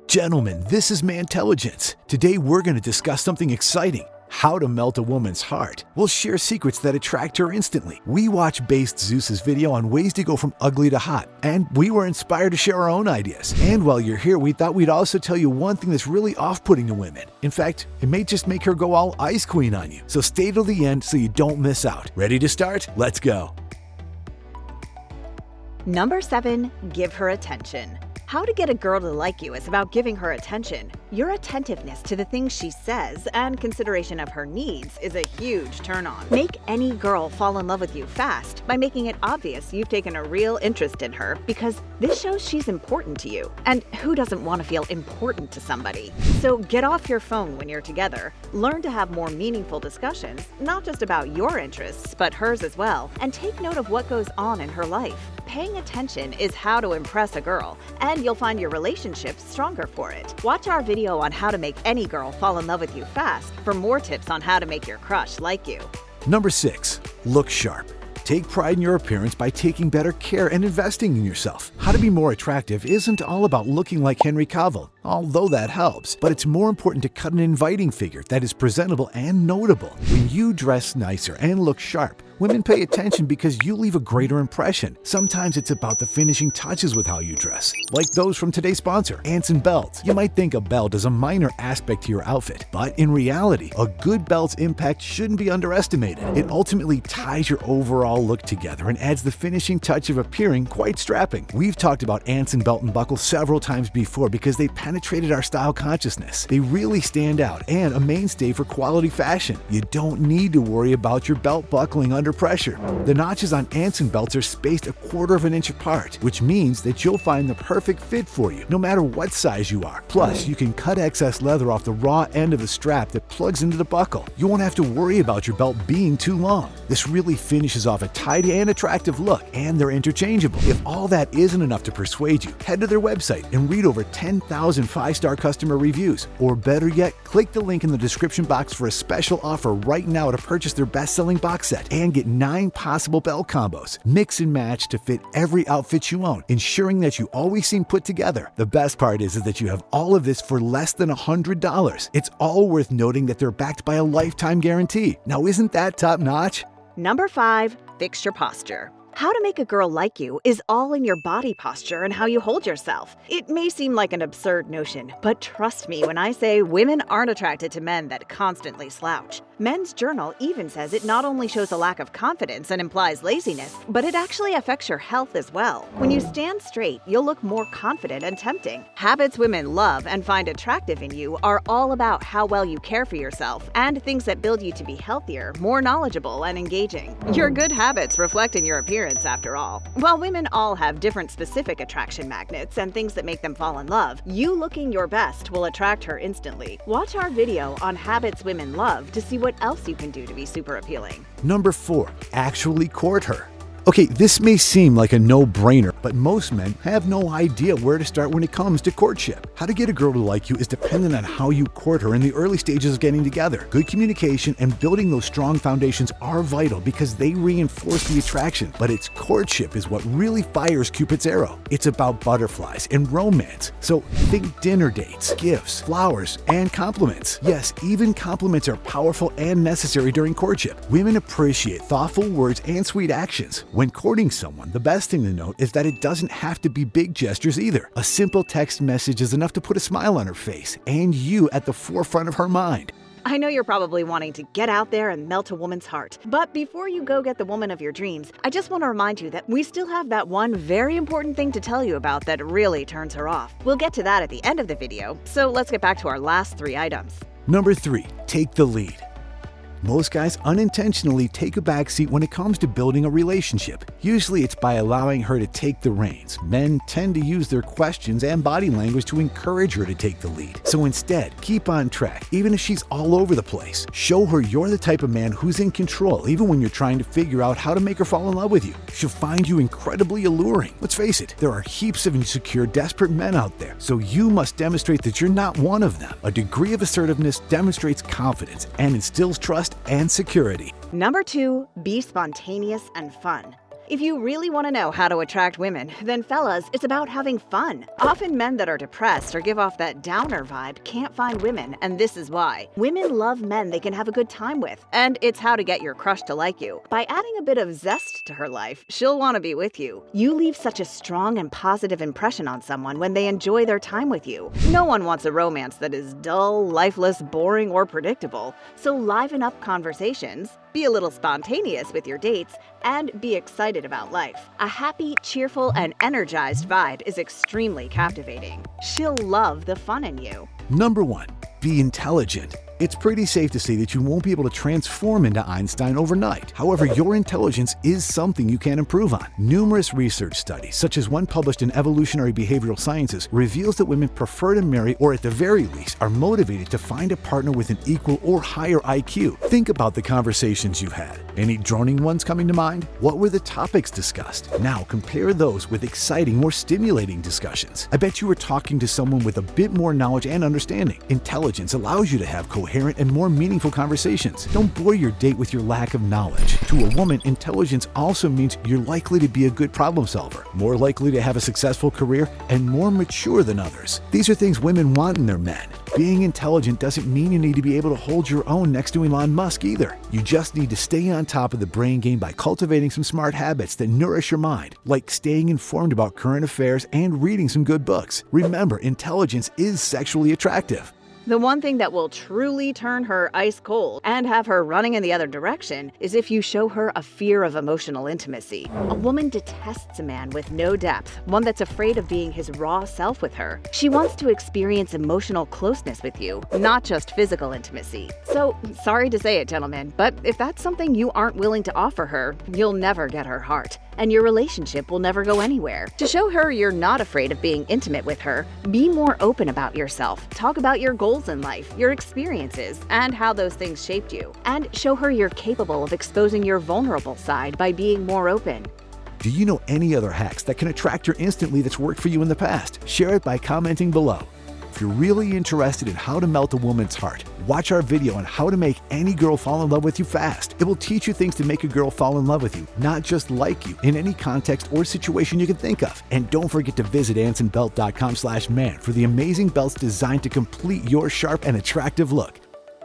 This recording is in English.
Gentlemen, this is Mantelligence. Today we're going to discuss something exciting. How to melt a woman's heart. We'll share secrets that attract her instantly. We watched Based Zeus's video on ways to go from ugly to hot, and we were inspired to share our own ideas. And while you're here, we thought we'd also tell you one thing that's really off-putting to women. In fact, it may just make her go all ice queen on you. So stay till the end so you don't miss out. Ready to start? Let's go. Number 7, give her attention. How to get a girl to like you is about giving her attention. Your attentiveness to the things she says and consideration of her needs is a huge turn-on. Make any girl fall in love with you fast by making it obvious you've taken a real interest in her, because this shows she's important to you. And who doesn't want to feel important to somebody? So get off your phone when you're together. Learn to have more meaningful discussions, not just about your interests, but hers as well. And take note of what goes on in her life. Paying attention is how to impress a girl, and you'll find your relationship stronger for it. Watch our video on how to make any girl fall in love with you fast for more tips on how to make your crush like you. Number 6, look sharp. Take pride in your appearance by taking better care and investing in yourself. How to be more attractive isn't all about looking like Henry Cavill, although that helps, but it's more important to cut an inviting figure that is presentable and notable. When you dress nicer and look sharp, women pay attention because you leave a greater impression. Sometimes it's about the finishing touches with how you dress, like those from today's sponsor, Ants & Belts. You might think a belt is a minor aspect to your outfit, but in reality, a good belt's impact shouldn't be underestimated. It ultimately ties your overall look together and adds the finishing touch of appearing quite strapping. We've talked about Ants & Belt and Buckle several times before because they penetrated our style consciousness. They really stand out and a mainstay for quality fashion. You don't need to worry about your belt buckling under pressure. The notches on Ants & Belts are spaced 1/4 of an inch apart, which means that you'll find the perfect fit for you, no matter what size you are. Plus, you can cut excess leather off the raw end of the strap that plugs into the buckle. You won't have to worry about your belt being too long. This really finishes off a tidy and attractive look, and they're interchangeable. If all that isn't enough to persuade you, head to their website and read over 10,000 5-star customer reviews. Or better yet, click the link in the description box for a special offer right now to purchase their best-selling box set and get 9 possible belt combos. Mix and match to fit every outfit you own, ensuring that you always seem put together. The best part is that you have all of this for less than $100. It's all worth noting that they're backed by a lifetime guarantee. Now, isn't that top-notch? Number 5, fix your posture. How to make a girl like you is all in your body posture and how you hold yourself. It may seem like an absurd notion, but trust me when I say women aren't attracted to men that constantly slouch. Men's Journal even says it not only shows a lack of confidence and implies laziness, but it actually affects your health as well. When you stand straight, you'll look more confident and tempting. Habits women love and find attractive in you are all about how well you care for yourself and things that build you to be healthier, more knowledgeable, and engaging. Your good habits reflect in your appearance after all. While women all have different specific attraction magnets and things that make them fall in love, you looking your best will attract her instantly. Watch our video on habits women love to see what else you can do to be super appealing. Number 4, actually court her. Okay, this may seem like a no-brainer, but most men have no idea where to start when it comes to courtship. How to get a girl to like you is dependent on how you court her in the early stages of getting together. Good communication and building those strong foundations are vital because they reinforce the attraction, but it's courtship is what really fires Cupid's arrow. It's about butterflies and romance. So think dinner dates, gifts, flowers, and compliments. Yes, even compliments are powerful and necessary during courtship. Women appreciate thoughtful words and sweet actions. When courting someone, the best thing to note is that it doesn't have to be big gestures either. A simple text message is enough to put a smile on her face and you at the forefront of her mind. I know you're probably wanting to get out there and melt a woman's heart, but before you go get the woman of your dreams, I just want to remind you that we still have that one very important thing to tell you about that really turns her off. We'll get to that at the end of the video, so let's get back to our last 3 items. Number 3, take the lead. Most guys unintentionally take a backseat when it comes to building a relationship. Usually it's by allowing her to take the reins. Men tend to use their questions and body language to encourage her to take the lead. So instead, keep on track, even if she's all over the place. Show her you're the type of man who's in control, even when you're trying to figure out how to make her fall in love with you. She'll find you incredibly alluring. Let's face it, there are heaps of insecure, desperate men out there, so you must demonstrate that you're not one of them. A degree of assertiveness demonstrates confidence and instills trust and security. Number 2, be spontaneous and fun. If you really want to know how to attract women, then fellas, it's about having fun. Often men that are depressed or give off that downer vibe can't find women, and this is why. Women love men they can have a good time with, and it's how to get your crush to like you. By adding a bit of zest to her life, she'll want to be with you. You leave such a strong and positive impression on someone when they enjoy their time with you. No one wants a romance that is dull, lifeless, boring, or predictable. So liven up conversations, be a little spontaneous with your dates, and be excited about life. A happy, cheerful, and energized vibe is extremely captivating. She'll love the fun in you. Number 1. Be intelligent. It's pretty safe to say that you won't be able to transform into Einstein overnight. However, your intelligence is something you can improve on. Numerous research studies, such as one published in Evolutionary Behavioral Sciences, reveals that women prefer to marry, or at the very least, are motivated to find a partner with an equal or higher IQ. Think about the conversations you had. Any droning ones coming to mind? What were the topics discussed? Now compare those with exciting, more stimulating discussions. I bet you were talking to someone with a bit more knowledge and understanding. Intelligence allows you to have coherent and more meaningful conversations. Don't bore your date with your lack of knowledge. To a woman, intelligence also means you're likely to be a good problem solver, more likely to have a successful career, and more mature than others. These are things women want in their men. Being intelligent doesn't mean you need to be able to hold your own next to Elon Musk either. You just need to stay on top of the brain game by cultivating some smart habits that nourish your mind, like staying informed about current affairs and reading some good books. Remember, intelligence is sexually attractive. The one thing that will truly turn her ice cold and have her running in the other direction is if you show her a fear of emotional intimacy. A woman detests a man with no depth, one that's afraid of being his raw self with her. She wants to experience emotional closeness with you, not just physical intimacy. So, sorry to say it, gentlemen, but if that's something you aren't willing to offer her, you'll never get her heart, and your relationship will never go anywhere. To show her you're not afraid of being intimate with her, be more open about yourself. Talk about your goals in life, your experiences, and how those things shaped you. And show her you're capable of exposing your vulnerable side by being more open. Do you know any other hacks that can attract her instantly that's worked for you in the past? Share it by commenting below. If you're really interested in how to melt a woman's heart, watch our video on how to make any girl fall in love with you fast. It will teach you things to make a girl fall in love with you, not just like you, in any context or situation you can think of. And don't forget to visit ansonbelt.com/man for the amazing belts designed to complete your sharp and attractive look.